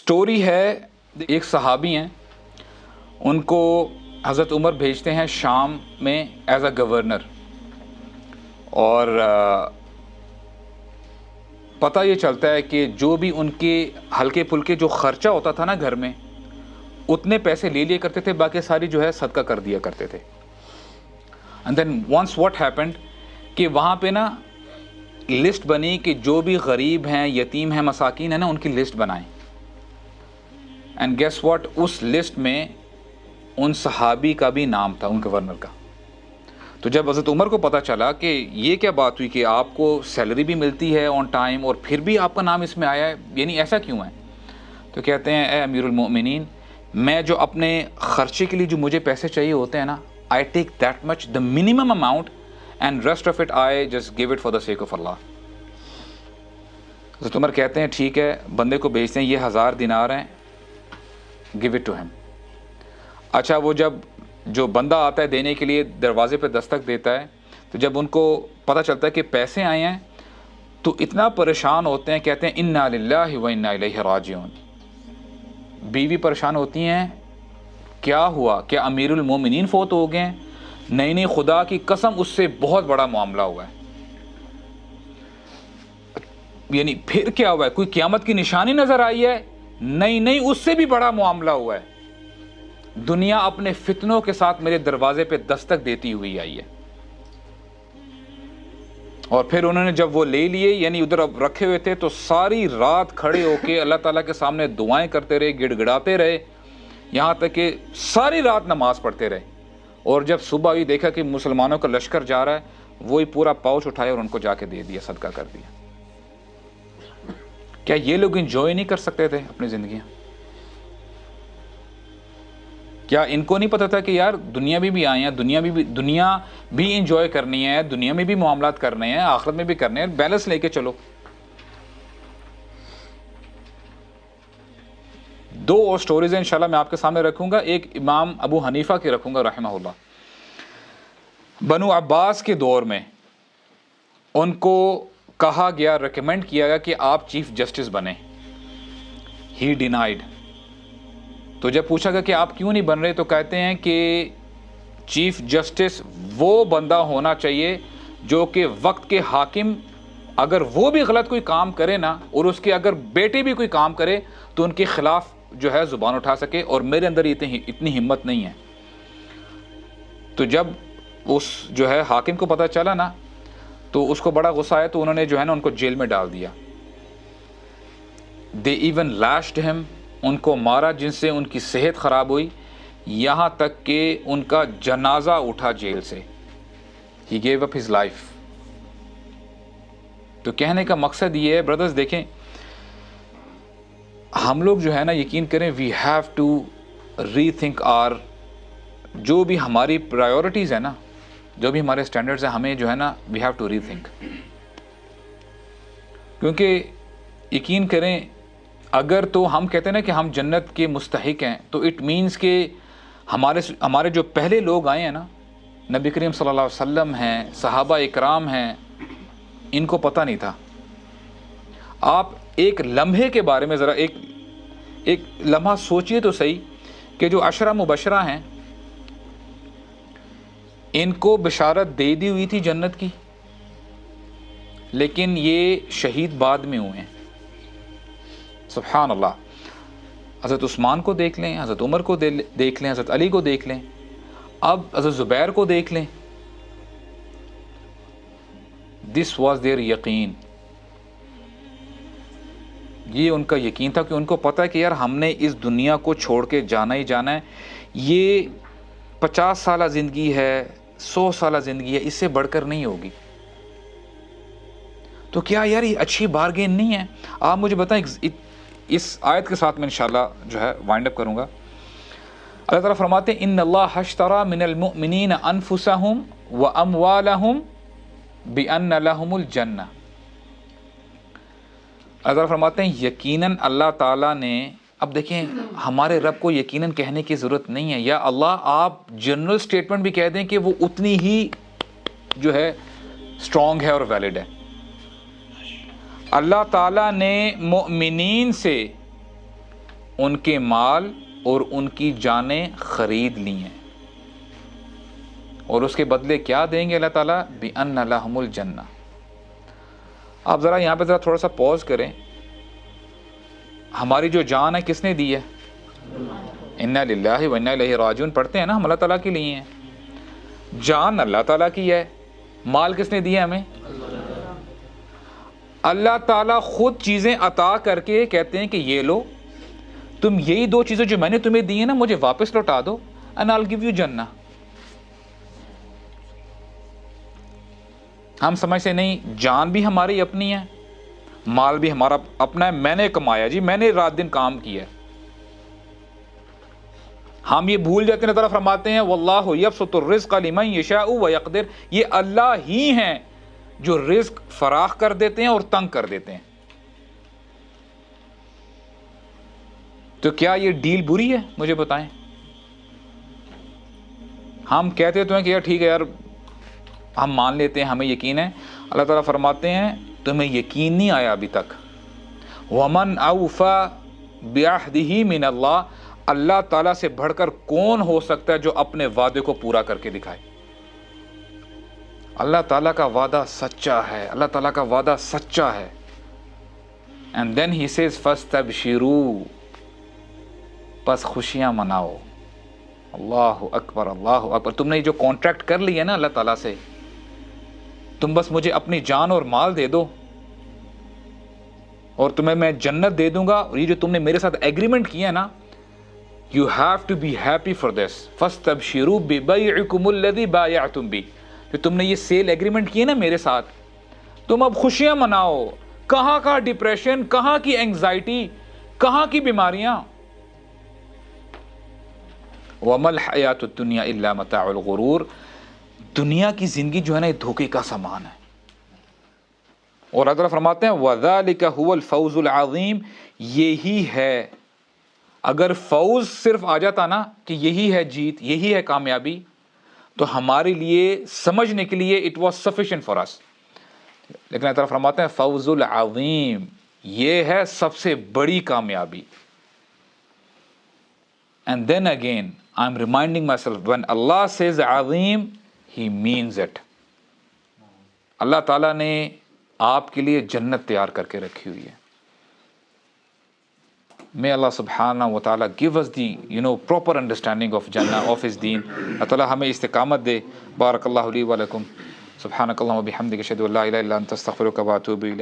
Story ہے، ایک صحابی ہیں، ان کو حضرت عمر بھیجتے ہیں شام میں ایز اے گورنر، اور پتہ یہ چلتا ہے کہ جو بھی ان کے ہلکے پھلکے جو خرچہ ہوتا تھا نا گھر میں، اتنے پیسے لے لیا کرتے تھے، باقی ساری جو ہے صدقہ کر دیا کرتے تھے. And then once what happened کہ وہاں پہ نا لسٹ بنی کہ جو بھی غریب ہیں، یتیم ہیں، مساکین ہیں نا، ان کی لسٹ بنائیں. اینڈ گیس واٹ، اس لسٹ میں ان صحابی کا بھی نام تھا، ان گورنر کا. تو جب حضرت عمر کو پتہ چلا کہ یہ کیا بات ہوئی کہ آپ کو سیلری بھی ملتی ہے آن ٹائم اور پھر بھی آپ کا نام اس میں آیا ہے، یعنی ایسا کیوں ہے؟ تو کہتے ہیں اے امیر المؤمنین، میں جو اپنے خرچے کے لیے جو مجھے پیسے چاہیے ہوتے ہیں نا، I take that much the minimum amount and rest of it I just give it for the sake of Allah. Hazrat Umar کہتے ہیں ٹھیک ہے، بندے کو بھیجتے ہیں، یہ 1000 دینار ہیں، گیو اٹ ٹو ہم. اچھا، وہ جب جو بندہ آتا ہے دینے کے لیے، دروازے پہ دستک دیتا ہے، تو جب ان کو پتہ چلتا ہے کہ پیسے آئے ہیں تو اتنا پریشان ہوتے ہیں، کہتے ہیں انا للہ و انا الیہ راجعون. بیوی پریشان ہوتی ہیں، کیا ہوا؟ کیا امیر المومنین فوت ہو گئے ہیں؟ نہیں نہیں، خدا کی قسم اس سے بہت بڑا معاملہ ہوا ہے. یعنی پھر کیا ہوا ہے؟ کوئی قیامت کی نشانی نظر آئی ہے؟ نہیں نہیں، اس سے بھی بڑا معاملہ ہوا ہے. دنیا اپنے فتنوں کے ساتھ میرے دروازے پہ دستک دیتی ہوئی آئی ہے. اور پھر انہوں نے جب وہ لے لیے، یعنی ادھر اب رکھے ہوئے تھے، تو ساری رات کھڑے ہو کے اللہ تعالیٰ کے سامنے دعائیں کرتے رہے، گڑ گڑاتے رہے، یہاں تک کہ ساری رات نماز پڑھتے رہے. اور جب صبح ہوئی، دیکھا کہ مسلمانوں کا لشکر جا رہا ہے، وہی پورا پاؤچ اٹھایا اور ان کو جا کے دے دیا، صدقہ کر دیا. کیا یہ لوگ انجوائے نہیں کر سکتے تھے اپنی زندگیاں؟ کیا ان کو نہیں پتا تھا کہ یار دنیا میں بھی آئے ہیں، دنیا بھی انجوائے کرنی ہے، دنیا میں بھی معاملات کرنے ہیں، آخرت میں بھی کرنے ہیں، بیلنس لے کے چلو. 2 اور سٹوریز ہیں انشاءاللہ میں آپ کے سامنے رکھوں گا. ایک امام ابو حنیفہ کی رکھوں گا رحمہ اللہ. بنو عباس کے دور میں ان کو کہا گیا، ریکمینڈ کیا گیا کہ آپ چیف جسٹس بنیں. ہی ڈینائیڈ. تو جب پوچھا گیا کہ آپ کیوں نہیں بن رہے، تو کہتے ہیں کہ چیف جسٹس وہ بندہ ہونا چاہیے جو کہ وقت کے حاکم، اگر وہ بھی غلط کوئی کام کرے نا، اور اس کے اگر بیٹے بھی کوئی کام کرے تو ان کے خلاف جو ہے زبان اٹھا سکے، اور میرے اندر اتنی ہمت نہیں ہے. تو جب اس جو ہے حاکم کو پتہ چلا نا، تو اس کو بڑا غصہ آیا، تو انہوں نے جو ہے نا ان کو جیل میں ڈال دیا. دے ایون لاشڈ ہم، ان کو مارا، جن سے ان کی صحت خراب ہوئی، یہاں تک کہ ان کا جنازہ اٹھا جیل سے. ہی گیو اپ ہز لائف. تو کہنے کا مقصد یہ ہے بردرز، دیکھیں ہم لوگ جو ہے نا، یقین کریں، we have to rethink our, جو بھی ہماری پرائیورٹیز ہیں نا، جو بھی ہمارے سٹینڈرڈز ہیں، ہمیں جو ہے نا we have to rethink. کیونکہ یقین کریں، اگر تو ہم کہتے ہیں نا کہ ہم جنت کے مستحق ہیں، تو اٹ مینس کہ ہمارے جو پہلے لوگ آئے ہیں نا، نبی کریم صلی اللہ علیہ وسلم ہیں، صحابہ اکرام ہیں، ان کو پتہ نہیں تھا. آپ ایک لمحے کے بارے میں ذرا ایک لمحہ سوچئے تو صحیح، کہ جو 10 مبشرہ ہیں، ان کو بشارت دے دی ہوئی تھی جنت کی، لیکن یہ شہید بعد میں ہوئے ہیں. سبحان اللہ. حضرت عثمان کو دیکھ لیں، حضرت عمر کو دیکھ لیں، حضرت علی کو دیکھ لیں، اب حضرت زبیر کو دیکھ لیں. دس واز دیئر یقین. یہ ان کا یقین تھا کہ ان کو پتہ ہے کہ یار ہم نے اس دنیا کو چھوڑ کے جانا ہی جانا ہے. یہ 50 سالہ زندگی ہے، 100 سالہ زندگی ہے، اس سے بڑھ کر نہیں ہوگی. تو کیا یار یہ اچھی بارگین نہیں ہے؟ آپ مجھے بتائیں. اس آیت کے ساتھ میں انشاءاللہ جو ہے وائنڈ اپ کروں گا. اللہ تعالیٰ فرماتے ہیں ان اللہ اشتری من المؤمنین انفسهم واموالهم بان لهم الجنہ. اللہ تعالیٰ فرماتے ہیں یقیناً اللہ تعالیٰ نے، اب دیکھیں ہمارے رب کو یقیناً کہنے کی ضرورت نہیں ہے. یا اللہ آپ جنرل سٹیٹمنٹ بھی کہہ دیں کہ وہ اتنی ہی جو ہے اسٹرانگ ہے اور ویلڈ ہے. اللہ تعالیٰ نے مؤمنین سے ان کے مال اور ان کی جانیں خرید لی ہیں، اور اس کے بدلے کیا دیں گے اللہ تعالیٰ؟ بِأَنَّ لَهُمُ الْجَنَّةَ۔ آپ ذرا یہاں پہ ذرا تھوڑا سا پوز کریں، ہماری جو جان ہے کس نے دی ہے؟ اِنَّا لِلَّهِ وَإِنَّا إِلَيْهِ راجعون پڑھتے ہیں نا ہم، اللہ تعالیٰ کے لیے ہیں، جان اللہ تعالیٰ کی ہے، مال کس نے دیا ہمیں؟ اللہ تعالیٰ خود چیزیں عطا کر کے کہتے ہیں کہ یہ لو، تم یہی دو چیزیں جو میں نے تمہیں دی ہیں نا مجھے واپس لوٹا دو، and I'll give you جنہ۔ ہم سمجھتے نہیں جان بھی ہماری اپنی ہے، مال بھی ہمارا اپنا ہے، میں نے کمایا جی، میں نے رات دن کام کیا ہے۔ ہم یہ بھول جاتے ہیں، اللہ تعالیٰ فرماتے ہیں واللہ یبسط الرزق لمن یشاء ویقدر، یہ اللہ ہی ہیں جو رزق فراخ کر دیتے ہیں اور تنگ کر دیتے ہیں۔ تو کیا یہ ڈیل بری ہے؟ مجھے بتائیں۔ ہم کہتے تو ہیں کہ یار ٹھیک ہے یار ہم مان لیتے ہیں، ہمیں یقین ہے، اللہ تعالیٰ فرماتے ہیں تمہیں یقین نہیں آیا ابھی تک۔ وَمَنْ أَوْفَى بِعَهْدِهِ مِنَ اللَّهِ، اللہ تعالیٰ سے بڑھ کر کون ہو سکتا ہے جو اپنے وعدے کو پورا کر کے دکھائے؟ اللہ تعالیٰ کا وعدہ سچا ہے، اللہ تعالیٰ کا وعدہ سچا ہے۔ And then he says فَاسْتَبْشِرُوا، بس خوشیاں مناؤ۔ اللہ اکبر، اللہ اکبر۔ تم نے جو کانٹریکٹ کر لی ہے نا اللہ تعالیٰ سے، تم بس مجھے اپنی جان اور مال دے دو اور تمہیں میں جنت دے دوں گا، اور یہ جو تم نے میرے ساتھ ایگریمنٹ کیا ہے نا، you have to be happy for this۔ فَاسْتَبْشِرُوا بِبَيْعِكُمُ الَّذِي بَايَعْتُمْ بِهِ، جو تم نے یہ سیل ایگریمنٹ کی ہے نا میرے ساتھ، تم اب خوشیاں مناؤ۔ کہاں کا ڈپریشن، کہاں کی اینگزائٹی، کہاں کی بیماریاں۔ وَمَا الْحَيَاةُ الدُّنْيَا إِلَّا مَتَاعُ الْغُرُورِ، دنیا کی زندگی جو ہے نا یہ دھوکے کا سامان ہے۔ اور اللہ فرماتے ہیں وَذَلِكَ هُوَ الْفَوْزُ الْعَظِيمُ، یہی ہے، اگر فوز صرف آ جاتا نا کہ یہی ہے جیت، یہی ہے کامیابی، تو ہمارے لیے سمجھنے کے لیے اٹ واز سفیشینٹ فار اس، لیکن اللہ تعالیٰ فرماتے ہیں فوز العظیم، یہ ہے سب سے بڑی کامیابی۔ And then again I'm reminding myself when Allah says Azeem He means it۔ اللہ تعالیٰ نے آپ کے لیے جنت تیار کر کے رکھی ہوئی ہے۔ May Allah subhanahu wa ta'ala give us the proper understanding of Jannah, of His deen۔ اللہ تعالیٰ ہمیں استقامت دے۔ بارک اللہ لی و لکم، سبحانک اللہم و بحمدک، اشہدو ان لا الہ الا انت، استغفرک و اتوب الیک۔